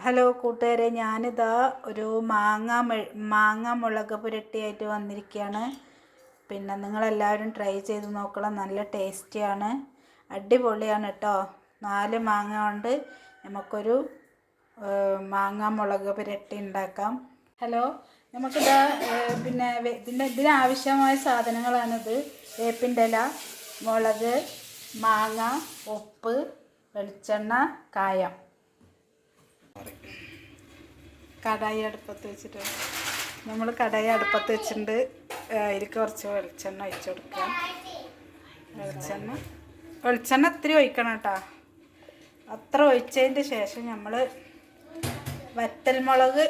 Hello കൂട്ടുകാരെ, ഞാനിതാ ഒരു മാങ്ങ മുളക് പുരട്ടിയായിട്ട് വന്നിരിക്കുകയാണ്. പിന്നെ നിങ്ങളെല്ലാവരും ട്രൈ ചെയ്ത് നോക്കണം. നല്ല ടേസ്റ്റിയാണ്, അടിപൊളിയാണ് കേട്ടോ. 4 മാങ്ങ കൊണ്ട് നമുക്കൊരു മാങ്ങ മുളക് പുരട്ടി ഉണ്ടാക്കാം. ഹലോ, നമുക്കിതാ പിന്നെ ഇതിനാവശ്യമായ സാധനങ്ങളാണിത്: വേപ്പിൻ്റെ ഇല, മുളക്, മാങ്ങ, ഉപ്പ്, വെളിച്ചെണ്ണ, കായം. കടായി അടുപ്പത്ത് വെച്ചിട്ട് അടുപ്പത്ത് വെച്ചിട്ടുണ്ട്. അതിലേക്ക് കുറച്ച് വെളിച്ചെണ്ണ ഒഴിച്ച് കൊടുക്കുക. വെളിച്ചെണ്ണ ഇത്തിരി ഒഴിക്കണം കേട്ടോ. അത്ര ഒഴിച്ചതിൻ്റെ ശേഷം നമ്മൾ വറ്റൽമുളക്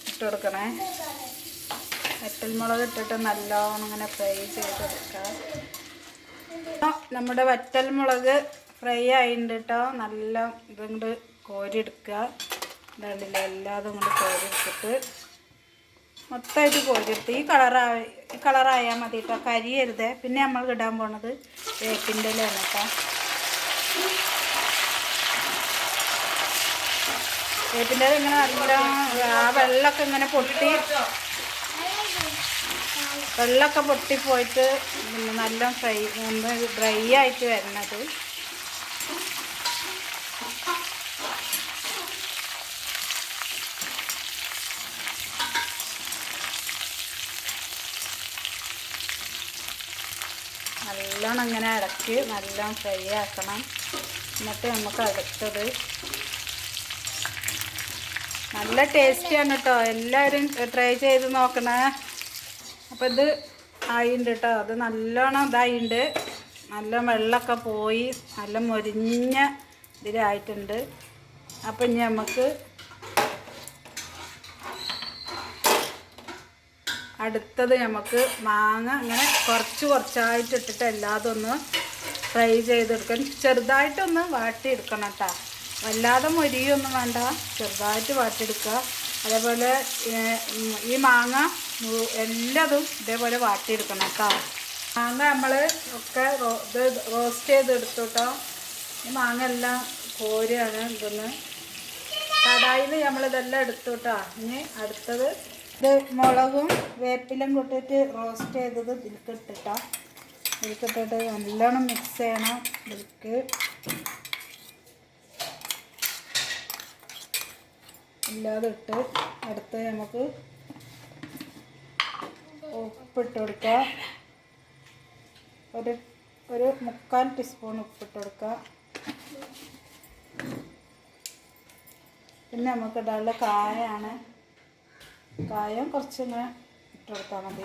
ഇട്ട് കൊടുക്കണേ. വറ്റൽമുളക് ഇട്ടിട്ട് നല്ലോണം ഇങ്ങനെ ഫ്രൈ ചെയ്തെടുക്കുക. നമ്മുടെ വറ്റൽമുളക് ഫ്രൈ ആയിട്ടുണ്ട് കേട്ടോ. നല്ല ഇതുകൊണ്ട് കോരിയെടുക്കുക. ഇതുണ്ടല്ലേ, എല്ലാതും കൊണ്ട് കോരിയെടുത്തിട്ട് മൊത്തമായിട്ട് കോരിയെടുത്ത് ഈ കളറായാൽ മതി കേട്ടോ, കരിയരുത്. പിന്നെ നമ്മൾ ഇടാൻ പോണത് വേപ്പിൻ്റെ ഇലയാണ് കേട്ടോ. വേപ്പിൻ്റെ ഇല ഇങ്ങനെ നല്ല ആ വെള്ളമൊക്കെ ഇങ്ങനെ പൊട്ടിപ്പോയിട്ട് നല്ല ഡ്രൈ ആയിട്ട് വരണത്. നല്ലോണം ഇങ്ങനെ ഇടയ്ക്ക് നല്ലോണം ഫ്രൈ ആക്കണം. എന്നിട്ട് നമുക്ക് അടുത്തത് നല്ല ടേസ്റ്റിയാണ് കേട്ടോ. എല്ലാവരും ട്രൈ ചെയ്ത് നോക്കണേ. അപ്പോൾ ഇത് ആയിട്ടുണ്ട് കേട്ടോ. അത് നല്ലോണം ഇതായിട്ടുണ്ട്. നല്ല വെള്ളമൊക്കെ പോയി നല്ല മൊരിഞ്ഞ ഇതിലായിട്ടുണ്ട്. അപ്പം ഇനി നമുക്ക് അടുത്തത് നമുക്ക് മാങ്ങ ഇങ്ങനെ കുറച്ചായിട്ട് ഇട്ടിട്ട് എല്ലാതും ഒന്ന് ഫ്രൈ ചെയ്തെടുക്കണം. ചെറുതായിട്ടൊന്ന് വാട്ടിയെടുക്കണം കേട്ടോ. വല്ലാതെ മൊരിയൊന്നും വേണ്ട, ചെറുതായിട്ട് വാട്ടിയെടുക്കുക. അതേപോലെ ഈ മാങ്ങ എല്ലാതും ഇതേപോലെ വാട്ടിയെടുക്കണം കേട്ടോ. മാങ്ങ നമ്മൾ ഒക്കെ റോസ്റ്റ് ചെയ്തെടുത്തു കേട്ടോ. ഈ മാങ്ങ എല്ലാം കോരിയാണ് ഇതൊന്ന് കടായിൽ നമ്മളിതെല്ലാം എടുത്തു കേട്ടോ. ഇനി അടുത്തത് ഇത് മുളകും വേപ്പിലും കൂട്ടിയിട്ട് റോസ്റ്റ് ചെയ്തത് ഇതിൽക്കിട്ടിട്ടോ. ഇതിൽക്കിട്ടിട്ട് നല്ലോണം മിക്സ് ചെയ്യണം. ഇതിൽക്ക് ഇല്ലാതെ ഇട്ട് അടുത്ത് നമുക്ക് ഉപ്പിട്ട് കൊടുക്കുക. ഒരു 3/4 ടീസ്പൂൺ ഉപ്പിട്ട് കൊടുക്കുക. പിന്നെ നമുക്ക് ഇടാനുള്ള കായമാണ്. കായം കുറച്ചിങ്ങനെ ഇട്ട് കൊടുത്താൽ മതി.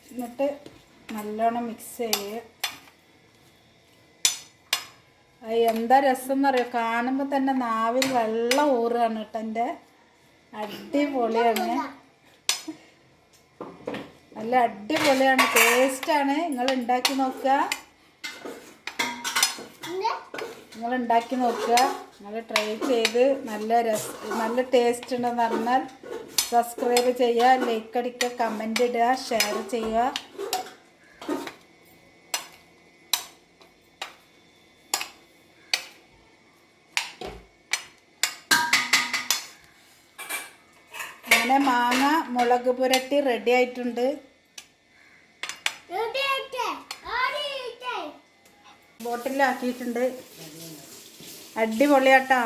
എന്നിട്ട് നല്ലോണം മിക്സ് ചെയ്യുക. എന്താ രസം എന്നറിയോ, കാണുമ്പോൾ തന്നെ നാവിൽ വെള്ളം ഊറുകയാണ് കേട്ടോ. എൻ്റെ അടിപൊളിയാണ്, നല്ല അടിപൊളിയാണ്, ടേസ്റ്റാണ്. നിങ്ങൾ ഉണ്ടാക്കി നോക്കുക. നിങ്ങൾ ട്രൈ ചെയ്ത് നല്ല ടേസ്റ്റ് ഉണ്ടെന്ന് പറഞ്ഞാൽ സബ്സ്ക്രൈബ് ചെയ്യുക, ലൈക്ക് അടിക്കുക, കമൻ്റ് ഇടുക, ഷെയർ ചെയ്യുക. അങ്ങനെ മാങ്ങ മുളക് പുരട്ടി റെഡി ആയിട്ടുണ്ട്. ബോട്ടിലാക്കിയിട്ടുണ്ട്. അടിപൊളിയാട്ടോ.